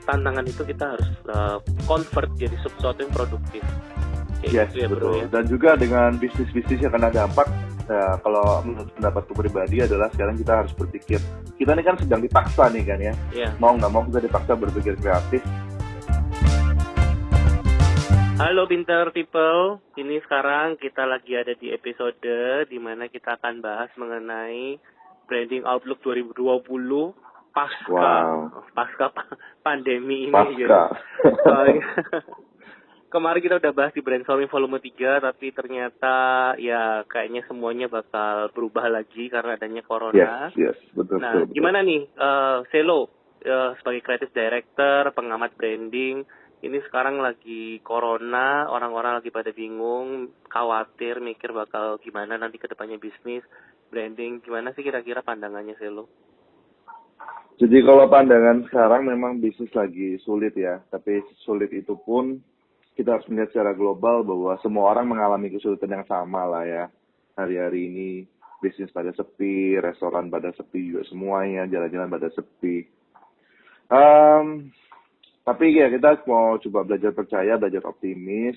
tantangan itu kita harus convert jadi sesuatu yang produktif. Yes, gitu ya, betul. bro, ya? Dan juga dengan bisnis-bisnis yang kena dampak, kalau menurut pendapatku pribadi adalah sekarang kita harus berpikir, kita ini kan sedang dipaksa nih kan ya, mau nggak mau kita dipaksa berpikir kreatif. Halo Pinter People, ini sekarang kita lagi ada di episode di mana kita akan bahas mengenai Branding Outlook 2020 pasca pandemi ini. Pasca. Gitu. Kemarin kita udah bahas di Brainstorming volume 3, tapi ternyata ya kayaknya semuanya bakal berubah lagi karena adanya corona. Yes, betul. Nah, betul. Gimana nih, Selo, sebagai creative director, pengamat branding, ini sekarang lagi corona, orang-orang lagi pada bingung, khawatir, mikir bakal gimana nanti ke depannya bisnis, branding, gimana sih kira-kira pandangannya Selo? Jadi kalau pandangan sekarang memang bisnis lagi sulit ya, tapi sulit itu pun kita harus melihat secara global bahwa semua orang mengalami kesulitan yang sama lah ya. Hari-hari ini bisnis pada sepi, restoran pada sepi juga semuanya, jalan-jalan pada sepi. Tapi ya kita mau coba belajar percaya, belajar optimis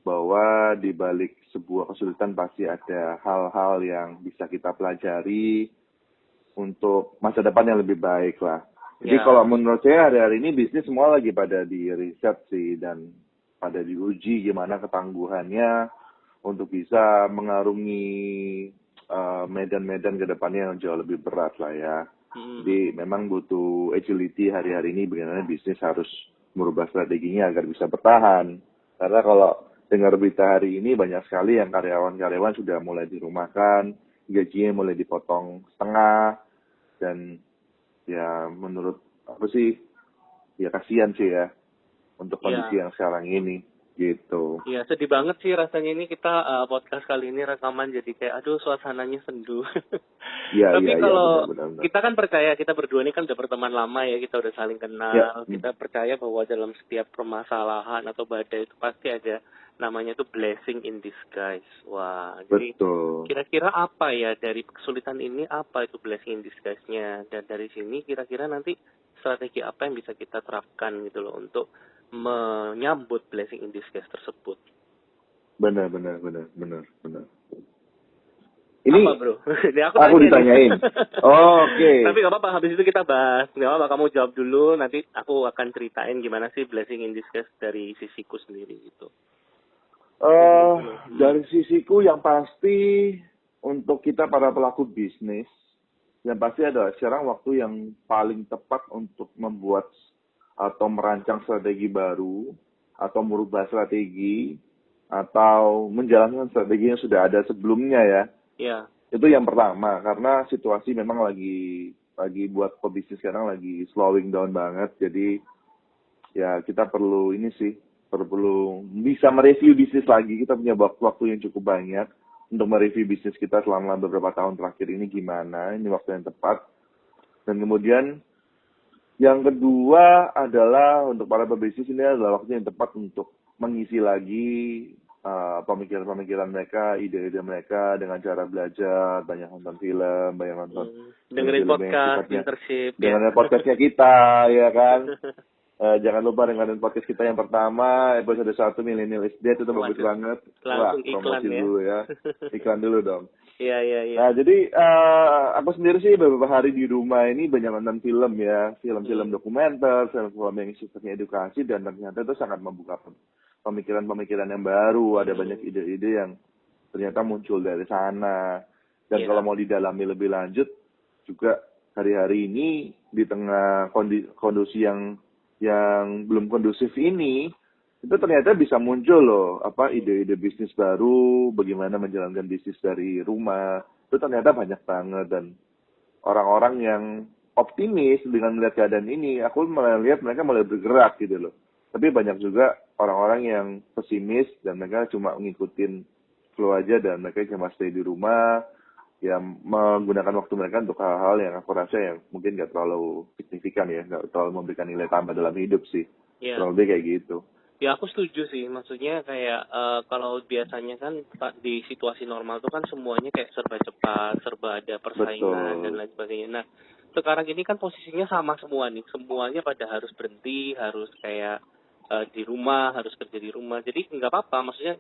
bahwa di balik sebuah kesulitan pasti ada hal-hal yang bisa kita pelajari untuk masa depan yang lebih baik lah. Jadi kalau menurut saya hari-hari ini bisnis semua lagi pada di riset sih dan pada diuji gimana ketangguhannya untuk bisa mengarungi medan-medan ke depannya yang jauh lebih berat lah ya. Jadi memang butuh agility hari-hari ini bagaimana bisnis harus merubah strateginya agar bisa bertahan. Karena kalau dengar berita hari ini banyak sekali yang karyawan-karyawan sudah mulai dirumahkan, gajinya mulai dipotong setengah, dan ya menurut aku sih ya kasihan sih ya untuk kondisi yang sekarang ini gitu. Iya, sedih banget sih rasanya ini kita podcast kali ini rekaman jadi kayak aduh suasananya sendu. Tapi kalau benar. kita kan percaya, kita berdua ini kan udah berteman lama ya, kita udah saling kenal, kita percaya bahwa dalam setiap permasalahan atau badai itu pasti ada namanya tuh blessing in disguise. Wah, jadi kira-kira apa ya dari kesulitan ini, apa itu blessing in disguise-nya, dan dari sini kira-kira nanti strategi apa yang bisa kita terapkan gitu loh untuk menyambut blessing in disguise tersebut. Benar. Ini apa bro? aku ditanyain. Oke. Tapi gak apa-apa, habis itu kita bahas. Gak apa-apa, kamu jawab dulu, nanti aku akan ceritain gimana sih blessing in disguise dari sisiku sendiri gitu. Dari sisiku yang pasti untuk kita para pelaku bisnis, yang pasti adalah sekarang waktu yang paling tepat untuk membuat atau merancang strategi baru, atau merubah strategi, atau menjalankan strategi yang sudah ada sebelumnya ya. Iya. Itu yang pertama, karena situasi memang lagi buat pebisnis sekarang lagi slowing down banget. Jadi ya kita perlu bisa mereview bisnis lagi. Kita punya waktu yang cukup banyak untuk mereview bisnis kita selama beberapa tahun terakhir ini gimana. Ini waktu yang tepat. Dan kemudian yang kedua adalah untuk para pebisnis ini adalah waktu yang tepat untuk mengisi lagi pemikiran-pemikiran mereka, ide-ide mereka dengan cara belajar, banyak nonton film, banyak nonton dengerin podcast, internship, dengerin podcastnya kita, ya kan. Jangan lupa dengerin podcast kita yang pertama, episode 1 Millennial is Dead, itu bagus banget. Langsung promosi iklan ya. Dulu ya. Iklan dulu dong. Iya. Nah, jadi aku sendiri sih beberapa hari di rumah ini banyak nonton film ya, film-film dokumenter, film-film yang sifatnya edukasi, dan ternyata itu sangat membuka pemikiran-pemikiran yang baru, ada banyak ide-ide yang ternyata muncul dari sana. Dan kalau mau didalami lebih lanjut, juga hari-hari ini di tengah kondisi yang belum kondusif ini, itu ternyata bisa muncul loh ide-ide bisnis baru, bagaimana menjalankan bisnis dari rumah. Itu ternyata banyak banget, dan orang-orang yang optimis dengan melihat keadaan ini, aku melihat mereka mulai bergerak gitu loh. Tapi banyak juga orang-orang yang pesimis dan mereka cuma ngikutin flow aja, dan mereka cuma stay di rumah, ya menggunakan waktu mereka untuk hal-hal yang aku rasa yang mungkin nggak terlalu signifikan ya, nggak terlalu memberikan nilai tambah dalam hidup sih. Kurang lebih kayak gitu. Ya aku setuju sih, maksudnya kayak kalau biasanya kan di situasi normal tuh kan semuanya kayak serba cepat, serba ada persaingan dan lain sebagainya. Nah sekarang ini kan posisinya sama semua nih, semuanya pada harus berhenti, harus kayak di rumah, harus kerja di rumah. Jadi nggak apa-apa, maksudnya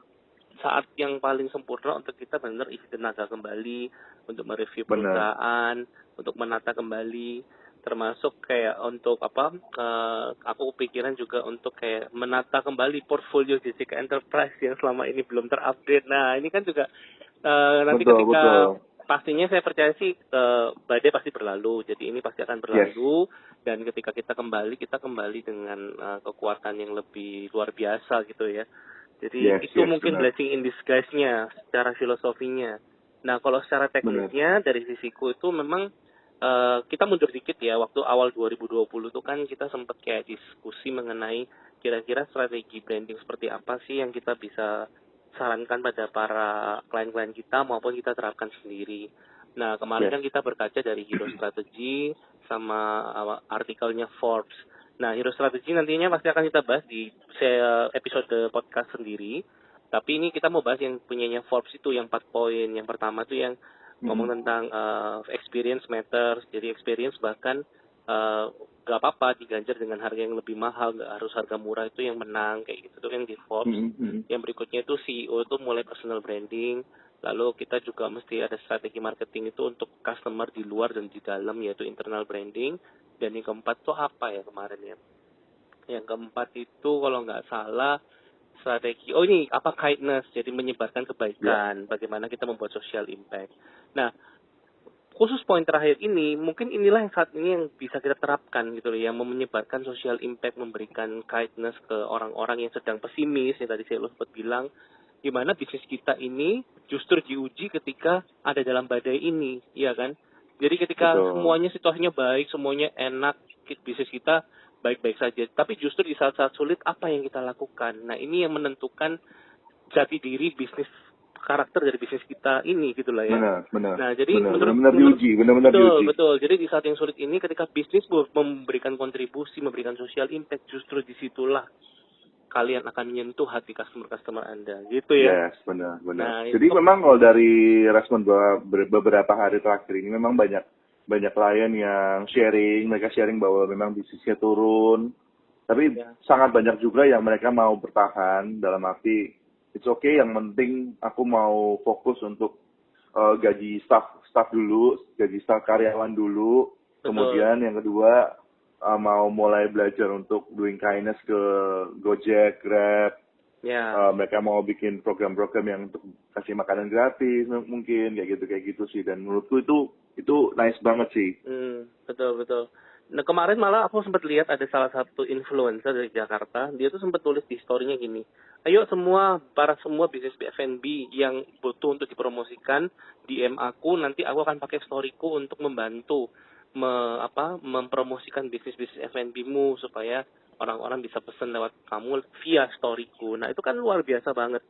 saat yang paling sempurna untuk kita benar isi tenaga kembali, untuk mereview perusahaan, untuk menata kembali, termasuk kayak untuk aku kepikiran juga untuk kayak menata kembali portfolio Jessica Enterprise yang selama ini belum terupdate. Nah ini kan juga nanti ketika pastinya saya percaya sih badai pasti berlalu, jadi ini pasti akan berlalu. Dan ketika kita kembali dengan kekuatan yang lebih luar biasa gitu ya. Jadi itu mungkin blessing in disguise-nya secara filosofinya. Nah kalau secara teknisnya dari sisiku itu memang kita mundur dikit ya, waktu awal 2020 itu kan kita sempat kayak diskusi mengenai kira-kira strategi branding seperti apa sih yang kita bisa sarankan pada para klien-klien kita maupun kita terapkan sendiri. Nah kemarin kan kita berkaca dari Hero Strategy sama artikelnya Forbes. Nah, Hero Strategy nantinya pasti akan kita bahas di episode podcast sendiri. Tapi ini kita mau bahas yang punyanya Forbes itu yang 4 poin. Yang pertama itu yang ngomong tentang experience matters. Jadi experience bahkan gak apa-apa diganjar dengan harga yang lebih mahal, gak harus harga murah itu yang menang kayak gitu. Itu yang di Forbes. Yang berikutnya itu CEO itu mulai personal branding. Lalu kita juga mesti ada strategi marketing itu untuk customer di luar dan di dalam, yaitu internal branding. Dan yang keempat tuh apa ya kemarin ya? Yang keempat itu kalau nggak salah strategi, ini apa, kindness, jadi menyebarkan kebaikan, bagaimana kita membuat social impact. Nah, khusus poin terakhir ini, mungkin inilah yang saat ini yang bisa kita terapkan gitu loh, yang menyebarkan social impact, memberikan kindness ke orang-orang yang sedang pesimis, yang tadi saya sempat bilang, gimana bisnis kita ini justru diuji ketika ada dalam badai ini, ya kan? Jadi ketika semuanya situasinya baik, semuanya enak, bisnis kita baik-baik saja. Tapi justru di saat-saat sulit, apa yang kita lakukan? Nah, ini yang menentukan jati diri bisnis, karakter dari bisnis kita ini, gitu lah ya. Benar. Nah, jadi benar-benar diuji, benar-benar diuji. Betul. Jadi di saat yang sulit ini, ketika bisnis memberikan kontribusi, memberikan social impact, justru disitulah kalian akan menyentuh hati customer Anda, gitu ya. Yes, benar. Nah, jadi memang kalau dari respon beberapa hari terakhir ini memang banyak klien yang mereka sharing bahwa memang bisnisnya turun. Tapi sangat banyak juga yang mereka mau bertahan dalam arti it's okay, yang penting aku mau fokus untuk gaji staff dulu, gaji staff karyawan dulu. Betul. Kemudian yang kedua mau mulai belajar untuk doing kindness ke Gojek, Grab. Mereka mau bikin program-program yang untuk kasih makanan gratis mungkin kayak gitu sih, dan menurutku itu nice banget sih. Betul. Nah kemarin malah aku sempat lihat ada salah satu influencer dari Jakarta, dia tuh sempat tulis di story-nya gini, ayo semua bisnis F&B yang butuh untuk dipromosikan, DM aku, nanti aku akan pakai story-ku untuk membantu mempromosikan bisnis F&B-mu supaya orang-orang bisa pesan lewat kamu via story-ku. Nah, itu kan luar biasa banget.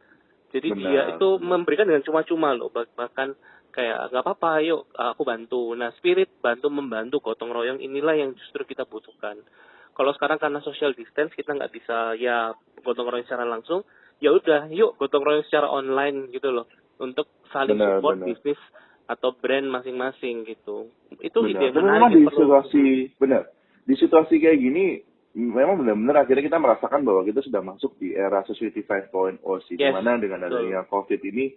Jadi dia itu memberikan dengan cuma-cuma loh, bahkan kayak nggak apa-apa, yuk aku bantu. Nah, spirit membantu gotong royong inilah yang justru kita butuhkan. Kalau sekarang karena social distance kita nggak bisa ya gotong royong secara langsung, ya udah yuk gotong royong secara online gitu loh, untuk saling support bisnis atau brand masing-masing gitu. Itu ide menarik. Di situasi kayak gini memang benar-benar akhirnya kita merasakan bahwa kita sudah masuk di era Society 5.0 sih, di mana dengan adanya COVID ini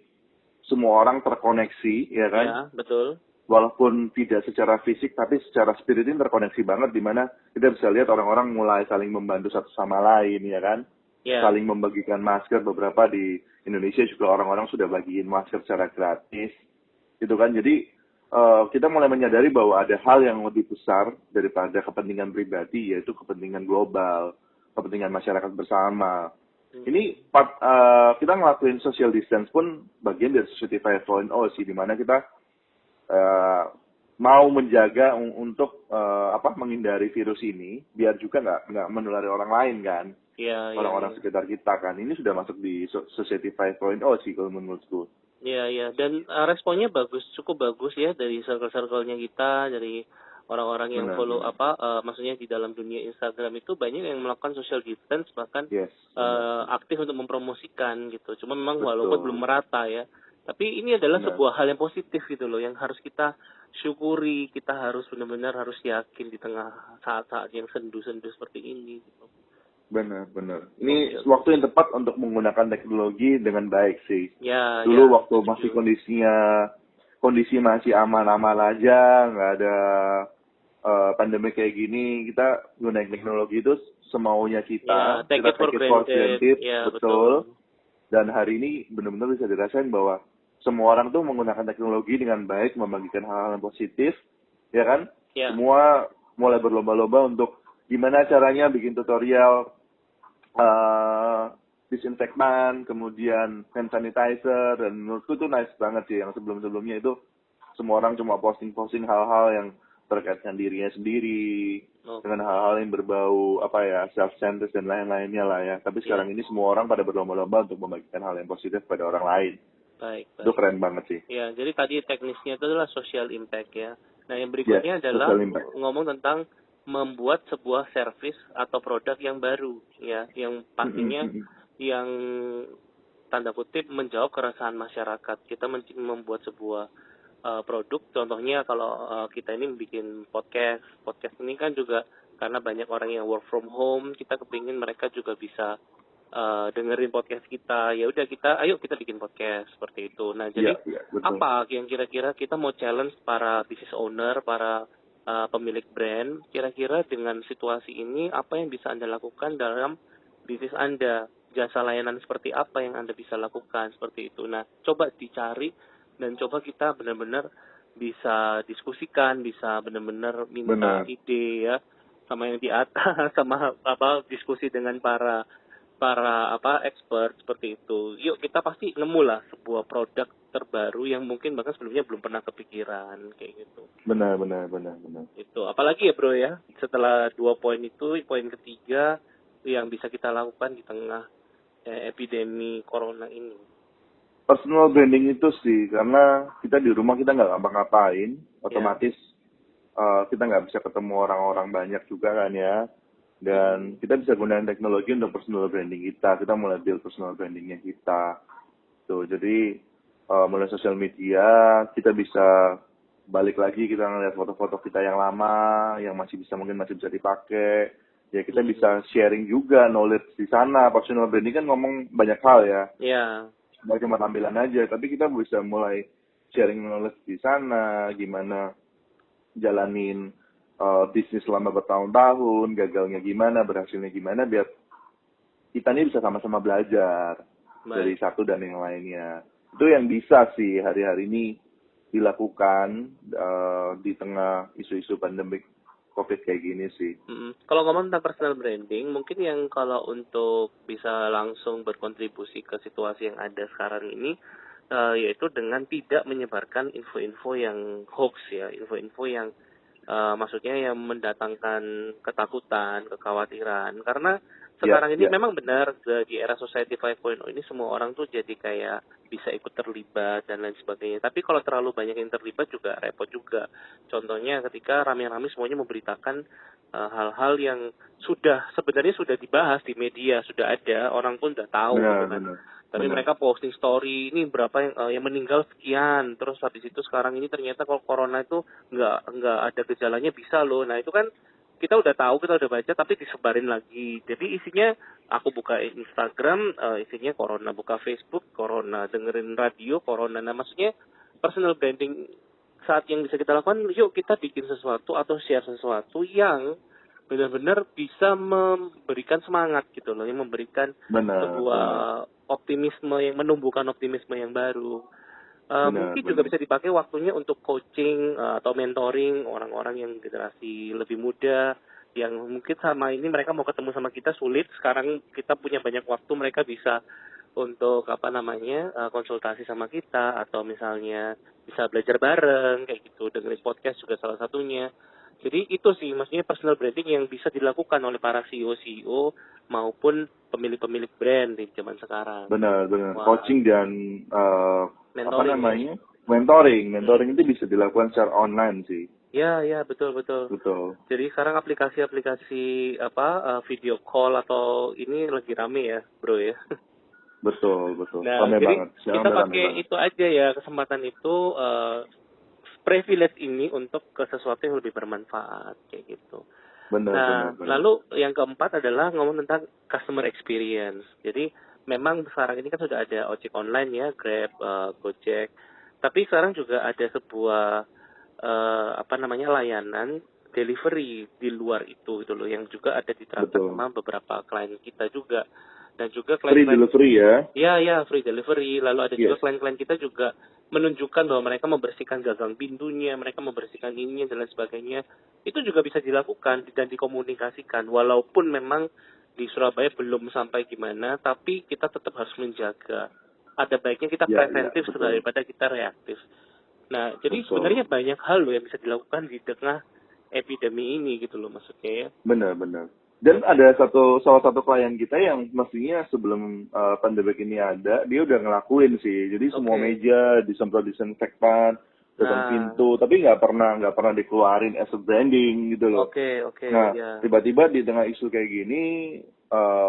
semua orang terkoneksi, ya kan? Ya, betul. Walaupun tidak secara fisik, tapi secara spirit ini terkoneksi banget, di mana kita bisa lihat orang-orang mulai saling membantu satu sama lain, ya kan? Saling membagikan masker, beberapa di Indonesia juga orang-orang sudah bagiin masker secara gratis, gitu kan? Jadi kita mulai menyadari bahwa ada hal yang lebih besar daripada kepentingan pribadi, yaitu kepentingan global, kepentingan masyarakat bersama. Ini kita ngelakuin social distance pun bagian dari Society 5.0 sih, di mana kita mau menjaga untuk menghindari virus ini, biar juga nggak menulari orang lain kan, orang-orang sekitar kita kan. Ini sudah masuk di Society 5.0 sih kalau menurutku. Iya. Dan responnya cukup bagus ya dari circle-circle-nya kita, dari orang-orang yang follow maksudnya di dalam dunia Instagram itu banyak yang melakukan social distance, bahkan aktif untuk mempromosikan gitu. Cuma memang walaupun belum merata ya. Tapi ini adalah Benar. sebuah hal yang positif gitu loh, yang harus kita syukuri, kita harus benar-benar harus yakin di tengah saat-saat yang sendu-sendu seperti ini gitu. Benar. Ini waktu yang tepat untuk menggunakan teknologi dengan baik sih. Dulu waktu masih kondisi masih aman-aman aja, nggak ada pandemi kayak gini, kita gunain teknologi itu semaunya kita. Take kita it for granted. Betul. Dan hari ini benar-benar bisa dirasain bahwa semua orang tuh menggunakan teknologi dengan baik, membagikan hal-hal yang positif, ya kan? Semua mulai berlomba-lomba untuk gimana caranya bikin tutorial disinfektan, kemudian hand sanitizer, dan menurutku itu nice banget sih. Yang sebelum-sebelumnya itu semua orang cuma posting-posting hal-hal yang terkait dengan dirinya sendiri, dengan hal-hal yang berbau self-centered dan lain-lainnya lah ya. Tapi sekarang ini semua orang pada berlomba-lomba untuk membagikan hal yang positif pada orang lain. Baik. Itu keren banget sih. Ya, jadi tadi teknisnya itu adalah social impact ya. Nah, yang berikutnya adalah ngomong tentang membuat sebuah service atau produk yang baru ya, yang pastinya yang tanda kutip menjawab keresahan masyarakat. Kita membuat sebuah produk, contohnya kalau kita ini bikin podcast ini kan juga karena banyak orang yang work from home, kita kepingin mereka juga bisa dengerin podcast kita. Ya udah ayo kita bikin podcast seperti itu. Nah, jadi apa yang kira-kira kita mau challenge para business owner, para pemilik brand, kira-kira dengan situasi ini apa yang bisa Anda lakukan dalam bisnis Anda? Jasa layanan seperti apa yang Anda bisa lakukan seperti itu. Nah, coba dicari dan coba kita benar-benar bisa diskusikan, bisa benar-benar minta ide ya sama yang di atas, sama diskusi dengan para expert seperti itu. Yuk kita pasti nemu lah sebuah produk terbaru yang mungkin bahkan sebelumnya belum pernah kepikiran kayak gitu. Benar. Itu apalagi ya bro ya, setelah 2 poin itu, poin ketiga yang bisa kita lakukan di tengah epidemi corona ini. Personal branding itu sih, karena kita di rumah kita nggak ngapa-ngapain, otomatis kita nggak bisa ketemu orang-orang banyak juga kan ya. Dan kita bisa gunakan teknologi untuk personal branding kita. Kita mulai build personal brandingnya kita. Tuh, jadi mulai sosial media, kita bisa balik lagi, kita ngeliat foto-foto kita yang lama, yang mungkin masih bisa dipakai. Ya kita bisa sharing juga knowledge di sana. Personal branding kan ngomong banyak hal ya. Iya. Nggak cuma tampilan aja, tapi kita bisa mulai sharing knowledge di sana, gimana jalanin bisnis selama bertahun-tahun, gagalnya gimana, berhasilnya gimana, biar kita ini bisa sama-sama belajar dari satu dan yang lainnya. Itu yang bisa sih hari-hari ini dilakukan di tengah isu-isu pandemik COVID kayak gini sih. Kalau ngomong tentang personal branding, mungkin yang kalau untuk bisa langsung berkontribusi ke situasi yang ada sekarang ini, yaitu dengan tidak menyebarkan info-info yang hoax ya, info-info yang maksudnya yang mendatangkan ketakutan, kekhawatiran. Karena sekarang ini memang benar di era Society 5.0 ini semua orang tuh jadi kayak bisa ikut terlibat dan lain sebagainya. Tapi kalau terlalu banyak yang terlibat juga repot juga. Contohnya ketika rame-rame semuanya memberitakan hal-hal yang sebenarnya sudah dibahas di media, sudah ada, orang pun udah tahu gitu kan. Tapi mereka posting story, ini berapa yang meninggal sekian, terus habis itu sekarang ini ternyata kalau corona itu nggak ada gejalanya bisa loh. Nah itu kan kita udah tahu, kita udah baca, tapi disebarin lagi. Jadi isinya aku buka Instagram, isinya corona, buka Facebook corona, dengerin radio corona. Nah maksudnya personal branding saat yang bisa kita lakukan, yuk kita bikin sesuatu atau share sesuatu yang benar-benar bisa memberikan semangat gitu loh, yang memberikan sebuah optimisme, yang menumbuhkan optimisme yang baru. Mungkin juga bisa dipakai waktunya untuk coaching atau mentoring orang-orang yang generasi lebih muda, yang mungkin sama ini mereka mau ketemu sama kita sulit. Sekarang kita punya banyak waktu, mereka bisa untuk konsultasi sama kita, atau misalnya bisa belajar bareng kayak gitu, dengerin podcast juga salah satunya. Jadi itu sih maksudnya personal branding yang bisa dilakukan oleh para CEO maupun pemilik-pemilik brand di zaman sekarang. Benar. Coaching dan mentoring. Mentoring itu bisa dilakukan secara online sih. Ya, betul. Jadi sekarang aplikasi-aplikasi video call atau ini lagi rame ya, bro ya. Betul. Nah, Rame jadi banget. Sekarang kita udah rame pakai banget. itu aja ya, kesempatan itu, privilege ini untuk ke sesuatu yang lebih bermanfaat kayak gitu. Benar. Nah, lalu yang keempat adalah ngomong tentang customer experience. Jadi memang sekarang ini kan sudah ada ojek online ya, Grab, Gojek. Tapi sekarang juga ada sebuah layanan delivery di luar itu gitu loh, yang juga ada diterapkan Betul. sama beberapa klien kita juga. Dan juga Free klien-klien delivery ya. ya free delivery. Lalu ada juga Yes. klien-klien kita juga menunjukkan bahwa mereka membersihkan gagang pintunya, mereka membersihkan ininya dan lain sebagainya. Itu juga bisa dilakukan dan dikomunikasikan. Walaupun memang di Surabaya belum sampai gimana, tapi kita tetap harus menjaga. Ada baiknya kita Ya, preventif betul. daripada kita reaktif. Nah, jadi Betul. sebenarnya banyak hal loh yang bisa dilakukan di tengah epidemi ini gitu loh maksudnya ya. Benar. Dan ada salah satu klien kita yang mestinya sebelum pandemi ini ada, dia udah ngelakuin sih. Jadi semua meja disemprot disinfektan, depan pintu, tapi nggak pernah dikeluarin as a branding gitu loh. Oke, Nah, ya. tiba-tiba di tengah isu kayak gini,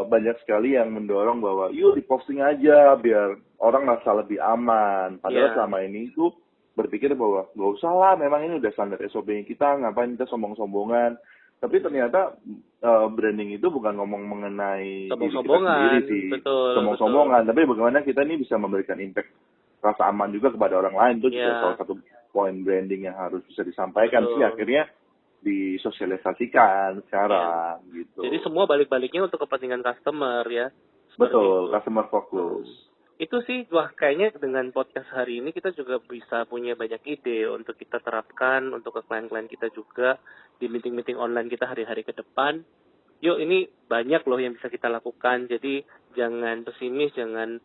banyak sekali yang mendorong bahwa yuk diposting aja biar orang merasa lebih aman. Padahal selama ini itu berpikir bahwa nggak usah lah, memang ini udah standar SOP kita, ngapain kita sombong-sombongan. Tapi ternyata branding itu bukan ngomong mengenai diri kita sendiri sih, sombong-sombongan. Tapi bagaimana kita ini bisa memberikan impact rasa aman juga kepada orang lain, itu juga salah satu poin branding yang harus bisa disampaikan sih akhirnya disosialisasikan sekarang gitu. Jadi semua balik-baliknya untuk kepentingan customer ya. Betul, customer focus. Itu sih, wah kayaknya dengan podcast hari ini kita juga bisa punya banyak ide untuk kita terapkan untuk ke klien-klien kita juga di meeting-meeting online kita hari-hari ke depan. Yuk, ini banyak loh yang bisa kita lakukan. Jadi jangan pesimis, jangan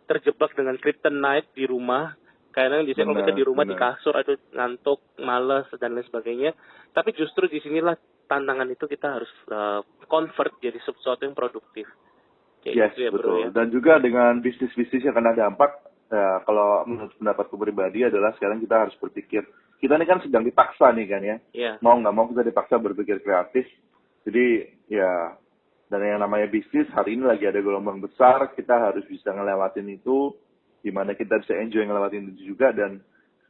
terjebak dengan kryptonite di rumah. Karena biasanya kalau kita di rumah di kasur, ngantuk, malas dan lain sebagainya. Tapi justru di sinilah tantangan itu kita harus convert jadi sesuatu yang produktif. Yes, gitu ya, betul. Bro, ya? Dan juga dengan bisnis-bisnis yang kena dampak, kalau menurut pendapatku pribadi adalah sekarang kita harus berpikir, kita ini kan sedang dipaksa nih kan ya, mau nggak mau kita dipaksa berpikir kreatif. Jadi ya, dan yang namanya bisnis hari ini lagi ada gelombang besar, kita harus bisa ngelewatin itu, dimana kita bisa enjoy ngelewatin itu juga, dan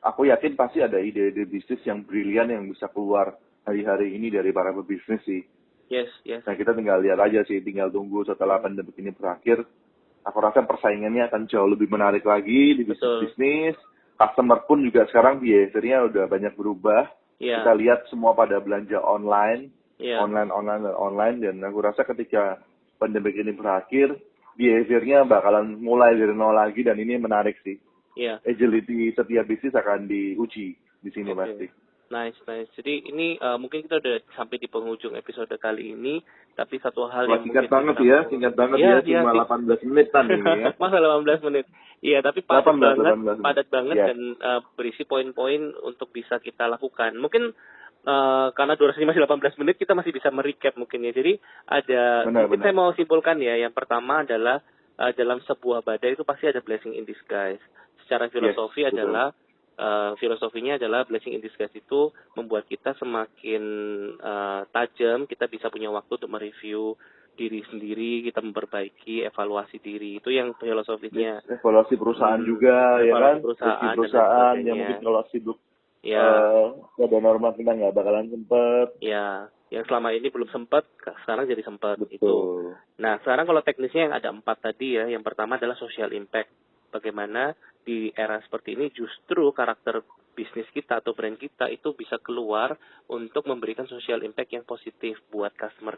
aku yakin pasti ada ide-ide bisnis yang brilian yang bisa keluar hari-hari ini dari para pebisnis sih. Yes. Nah, kita tinggal lihat aja sih, tinggal tunggu setelah pandemi ini berakhir. Aku rasa persaingannya akan jauh lebih menarik lagi di bisnis-bisnis. Customer pun juga sekarang behavior-nya udah banyak berubah. Kita lihat semua pada belanja online, online. Dan aku rasa ketika pandemi ini berakhir, behavior-nya bakalan mulai dari nol lagi, dan ini menarik sih. Agility setiap bisnis akan diuji di sini pasti. Nice. Jadi ini mungkin kita udah sampai di penghujung episode kali ini, tapi satu hal yang singkat mungkin banget ya, cuma 18 menitan ini ya. Masa 18 menit. Iya, tapi padat banget dan berisi poin-poin untuk bisa kita lakukan. Mungkin karena durasinya masih 18 menit, kita masih bisa merecap mungkin ya. Jadi mungkin saya mau simpulkan ya, yang pertama adalah dalam sebuah badai itu pasti ada blessing in disguise. Secara filosofi adalah filosofinya adalah blessing in disguise itu membuat kita semakin tajam, kita bisa punya waktu untuk mereview diri sendiri, kita memperbaiki, evaluasi diri. Itu yang filosofinya. Evaluasi perusahaan juga, ya kan? Perusahaan yang mungkin kalau sibuk pada normal kita nggak bakalan sempet. Ya, yang selama ini belum sempat, sekarang jadi sempat. Itu. Nah, sekarang kalau teknisnya yang ada 4 tadi ya. Yang pertama adalah social impact. Bagaimana di era seperti ini justru karakter bisnis kita atau brand kita itu bisa keluar untuk memberikan social impact yang positif buat customer.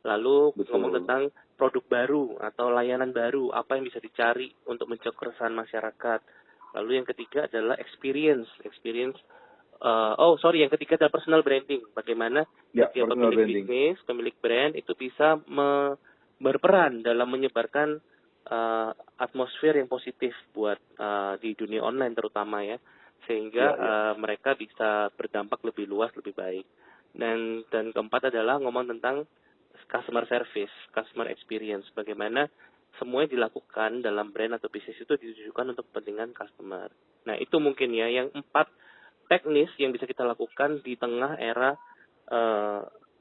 Lalu ngomong tentang produk baru atau layanan baru, apa yang bisa dicari untuk mencegah keresahan masyarakat. Lalu yang ketiga adalah experience. Yang ketiga adalah personal branding. Bagaimana setiap pemilik bisnis, pemilik brand itu bisa berperan dalam menyebarkan atmosfer yang positif buat di dunia online terutama ya, sehingga mereka bisa berdampak lebih luas, lebih baik. Dan keempat adalah ngomong tentang customer service, customer experience, bagaimana semuanya dilakukan dalam brand atau bisnis itu ditujukan untuk kepentingan customer. Nah, itu mungkin ya yang 4 teknis yang bisa kita lakukan di tengah era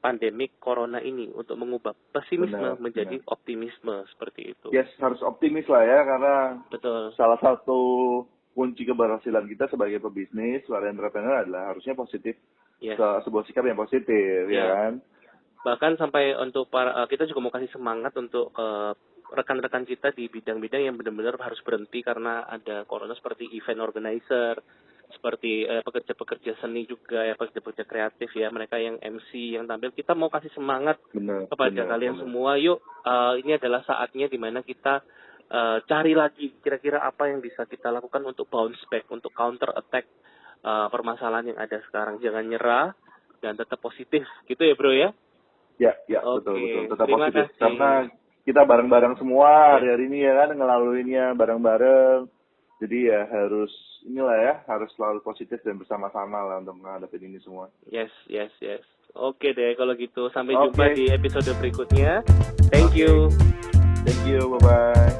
pandemik corona ini untuk mengubah pesimisme Benar, menjadi optimisme seperti itu. Yes, harus optimis lah ya, karena Betul. salah satu kunci keberhasilan kita sebagai pebisnis, sebagai entrepreneur adalah harusnya positif, Yes. sebuah sikap yang positif, ya kan? Bahkan sampai untuk kita juga mau kasih semangat untuk rekan-rekan kita di bidang-bidang yang benar-benar harus berhenti karena ada corona, seperti event organizer, seperti pekerja-pekerja seni juga ya, pekerja-pekerja kreatif ya, mereka yang MC, yang tampil. Kita mau kasih semangat kepada kalian semua. Yuk, ini adalah saatnya dimana kita cari lagi kira-kira apa yang bisa kita lakukan untuk bounce back, untuk counter attack permasalahan yang ada sekarang. Jangan nyerah dan tetap positif, gitu ya bro ya. Ya, betul. Tetap positif. Kasih. Karena kita bareng-bareng semua hari ini ya kan, ngelaluinnya bareng-bareng. Jadi ya harus selalu positif dan bersama-sama lah untuk menghadapi ini semua. Yes. Oke deh kalau gitu. Sampai jumpa di episode berikutnya. Thank you. Bye-bye.